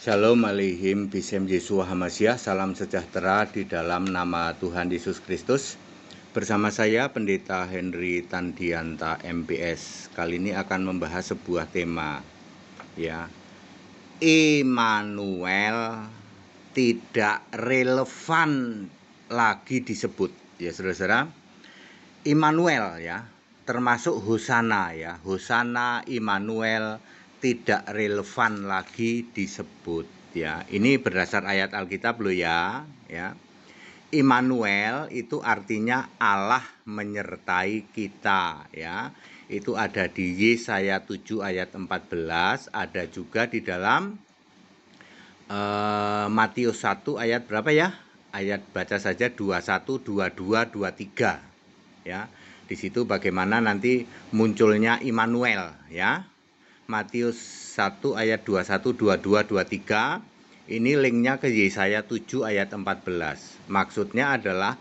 Shalom aleihim bisem Yeshua Hamasyah. Salam sejahtera di dalam nama Tuhan Yesus Kristus. Bersama saya Pendeta Henry Tandianta MPS. Kali ini akan membahas sebuah tema, ya. Immanuel tidak relevan lagi disebut, ya saudara-saudara. Immanuel, ya, termasuk Hosana, ya. Hosana Immanuel tidak relevan lagi disebut, ya. Ini berdasar ayat Alkitab loh, ya. Immanuel itu artinya Allah menyertai kita, ya. Itu ada di Yesaya 7 ayat 14, ada juga di dalam Matius 1 ayat berapa, ya? Ayat baca saja 21, 22, 23, ya. Di situ bagaimana nanti munculnya Immanuel, ya. Matius 1 ayat 21, 22, 23. Ini linknya ke Yesaya 7 ayat 14. Maksudnya adalah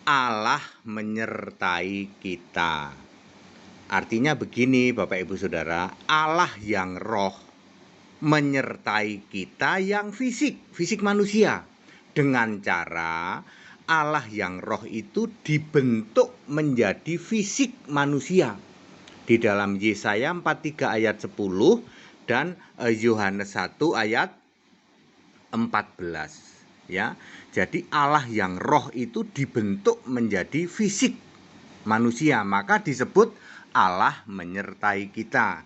Allah menyertai kita. Artinya begini Bapak Ibu Saudara, Allah yang roh menyertai kita yang fisik manusia. Dengan cara Allah yang roh itu dibentuk menjadi fisik manusia. Di dalam Yesaya 43 ayat 10 dan Yohanes 1 ayat 14, ya. Jadi Allah yang roh itu dibentuk menjadi fisik manusia, maka disebut Allah menyertai kita.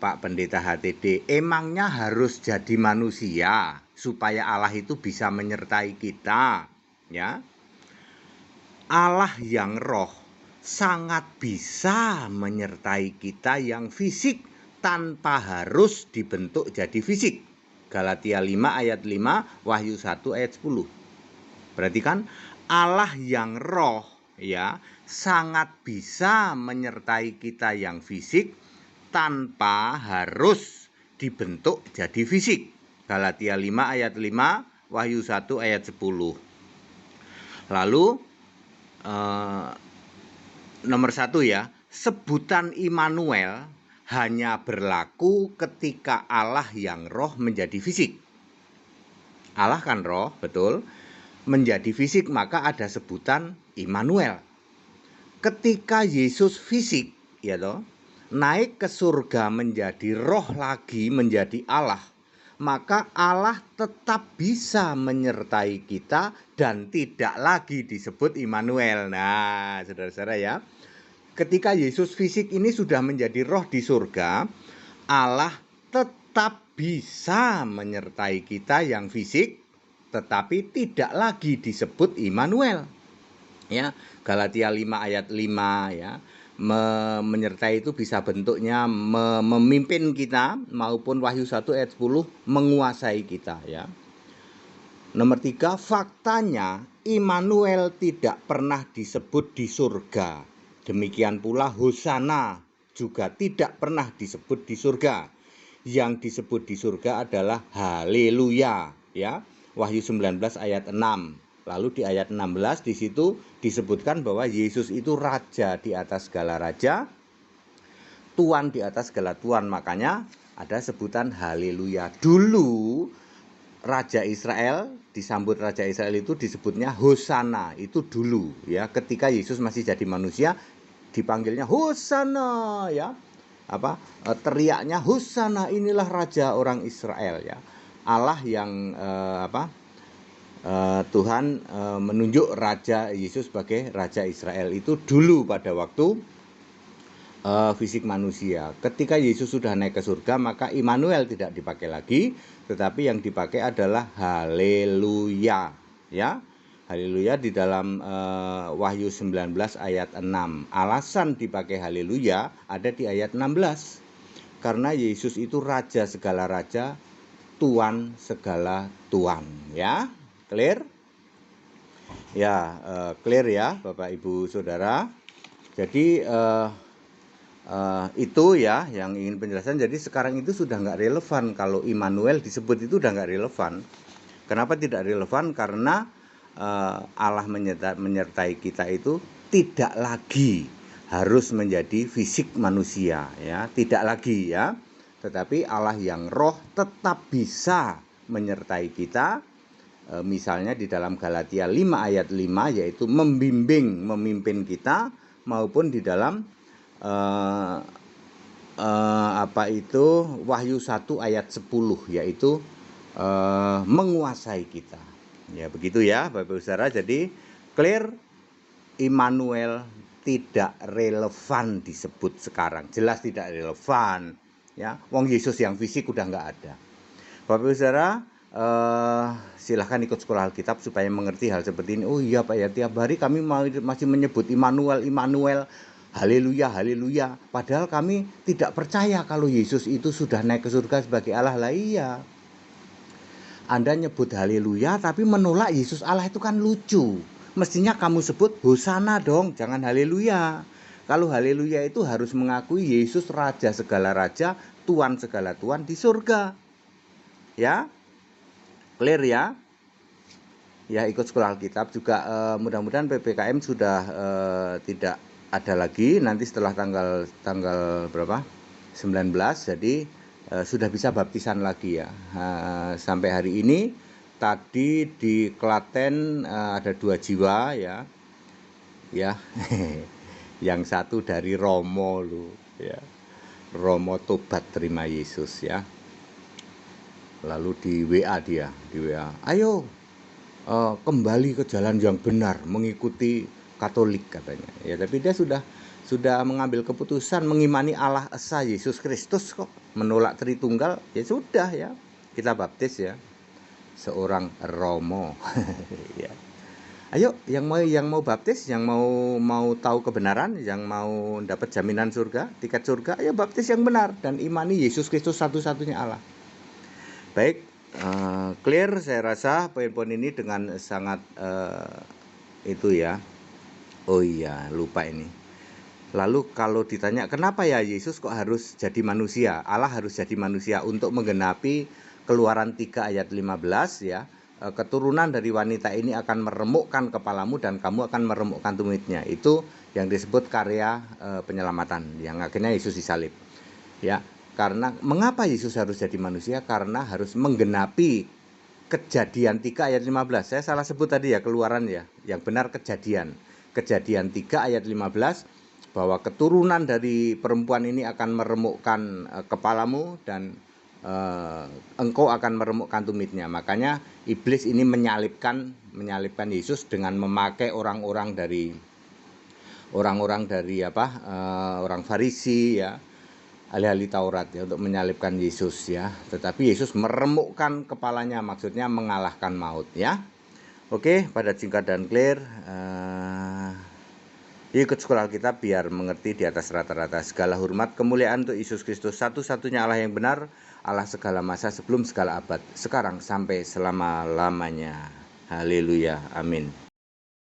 Pak Pendeta HTD, emangnya harus jadi manusia supaya Allah itu bisa menyertai kita, ya? Allah yang roh sangat bisa menyertai kita yang fisik tanpa harus dibentuk jadi fisik. Galatia 5 ayat 5, Wahyu 1 ayat 10. Berarti kan Allah yang roh, ya, sangat bisa menyertai kita yang fisik tanpa harus dibentuk jadi fisik. Galatia 5 ayat 5, Wahyu 1 ayat 10. Lalu nomor 1, ya, sebutan Immanuel hanya berlaku ketika Allah yang roh menjadi fisik. Allah kan roh, betul, menjadi fisik, maka ada sebutan Immanuel. Ketika Yesus fisik, ya toh, naik ke surga menjadi roh lagi, menjadi Allah, maka Allah tetap bisa menyertai kita dan tidak lagi disebut Immanuel. Nah, saudara-saudara, ya, ketika Yesus fisik ini sudah menjadi roh di surga, Allah tetap bisa menyertai kita yang fisik, tetapi tidak lagi disebut Immanuel, ya. Galatia 5 ayat 5, ya. Menyertai itu bisa bentuknya memimpin kita, maupun Wahyu 1 ayat 10 menguasai kita, ya. Nomor 3, faktanya Immanuel tidak pernah disebut di surga. Demikian pula Hosana juga tidak pernah disebut di surga. Yang disebut di surga adalah haleluya, ya. Wahyu 19 ayat 6. Lalu di ayat 16 di situ disebutkan bahwa Yesus itu raja di atas segala raja, Tuhan di atas segala tuan. Makanya ada sebutan haleluya. Dulu Raja Israel, disambut Raja Israel itu disebutnya Hosana, itu dulu, ya. Ketika Yesus masih jadi manusia dipanggilnya Hosana, ya. Teriaknya Hosana, inilah raja orang Israel, ya. Allah yang Tuhan menunjuk Raja Yesus sebagai Raja Israel itu dulu pada waktu fisik manusia. Ketika Yesus sudah naik ke surga, maka Immanuel tidak dipakai lagi, tetapi yang dipakai adalah haleluya, ya. Haleluya di dalam Wahyu 19 ayat 6. Alasan dipakai haleluya ada di ayat 16. Karena Yesus itu raja segala raja, Tuan segala tuan, ya. Clear? Ya, clear, ya Bapak Ibu Saudara. Jadi itu, ya, yang ingin penjelasan. Jadi sekarang itu sudah nggak relevan kalau Immanuel disebut, itu udah nggak relevan. Kenapa tidak relevan? Karena Allah menyertai kita itu tidak lagi harus menjadi fisik manusia, ya, tidak lagi, ya. Tetapi Allah yang roh tetap bisa menyertai kita. Misalnya di dalam Galatia 5 ayat 5 yaitu membimbing, memimpin kita, maupun di dalam Wahyu 1 ayat 10 yaitu menguasai kita. Ya begitu ya Bapak Ibu Saudara. Jadi clear, Immanuel tidak relevan disebut sekarang. Jelas tidak relevan. Ya, wong Yesus yang fisik udah nggak ada. Bapak Ibu Saudara, silahkan ikut sekolah Alkitab supaya mengerti hal seperti ini. Oh iya Pak ya, tiap hari kami masih menyebut Immanuel, Immanuel, haleluya, haleluya. Padahal kami tidak percaya kalau Yesus itu sudah naik ke surga sebagai Allah. Lah iya. Anda nyebut haleluya tapi menolak Yesus Allah, itu kan lucu. Mestinya kamu sebut hosana dong, jangan haleluya. Kalau haleluya itu harus mengakui Yesus raja segala raja, Tuhan segala Tuhan di surga. Ya, clear ya? Ya, ikut sekolah Alkitab juga. Mudah-mudahan PPKM sudah tidak ada lagi nanti setelah tanggal berapa? 19. Jadi sudah bisa baptisan lagi ya. Sampai hari ini tadi di Klaten ada 2 jiwa ya. Ya. Yang satu dari Romo lu ya. Romo tobat terima Yesus ya. Lalu di WA dia, di WA. Ayo kembali ke jalan yang benar, mengikuti Katolik katanya. Ya, tapi dia sudah mengambil keputusan mengimani Allah Esa Yesus Kristus kok, menolak Tritunggal. Ya sudah ya, kita baptis ya. Seorang Romo. Ya. Ayo yang mau baptis, yang mau tahu kebenaran, yang mau dapat jaminan surga, tiket surga, ayo baptis yang benar dan imani Yesus Kristus satu-satunya Allah. Baik, clear saya rasa poin-poin ini dengan sangat itu ya. Oh iya, lupa ini. Lalu kalau ditanya kenapa ya Yesus kok harus jadi manusia? Allah harus jadi manusia untuk menggenapi Keluaran 3 ayat 15 ya. Keturunan dari wanita ini akan meremukkan kepalamu dan kamu akan meremukkan tumitnya. Itu yang disebut karya penyelamatan yang akhirnya Yesus disalib. Ya, karena mengapa Yesus harus jadi manusia? Karena harus menggenapi Kejadian 3 ayat 15. Saya salah sebut tadi ya, Keluaran ya. Yang benar Kejadian 3 ayat 15, bahwa keturunan dari perempuan ini akan meremukkan kepalamu dan engkau akan meremukkan tumitnya. Makanya iblis ini menyalibkan Yesus dengan memakai orang-orang dari orang Farisi ya, ahli-ahli Taurat ya, untuk menyalibkan Yesus ya. Tetapi Yesus meremukkan kepalanya, maksudnya mengalahkan maut ya. Oke, pada singkat dan clear, ikut sekolah Alkitab biar mengerti di atas rata-rata. Segala hormat kemuliaan untuk Yesus Kristus, satu-satunya Allah yang benar, Allah segala masa sebelum segala abad, sekarang sampai selama-lamanya. Haleluya, amin.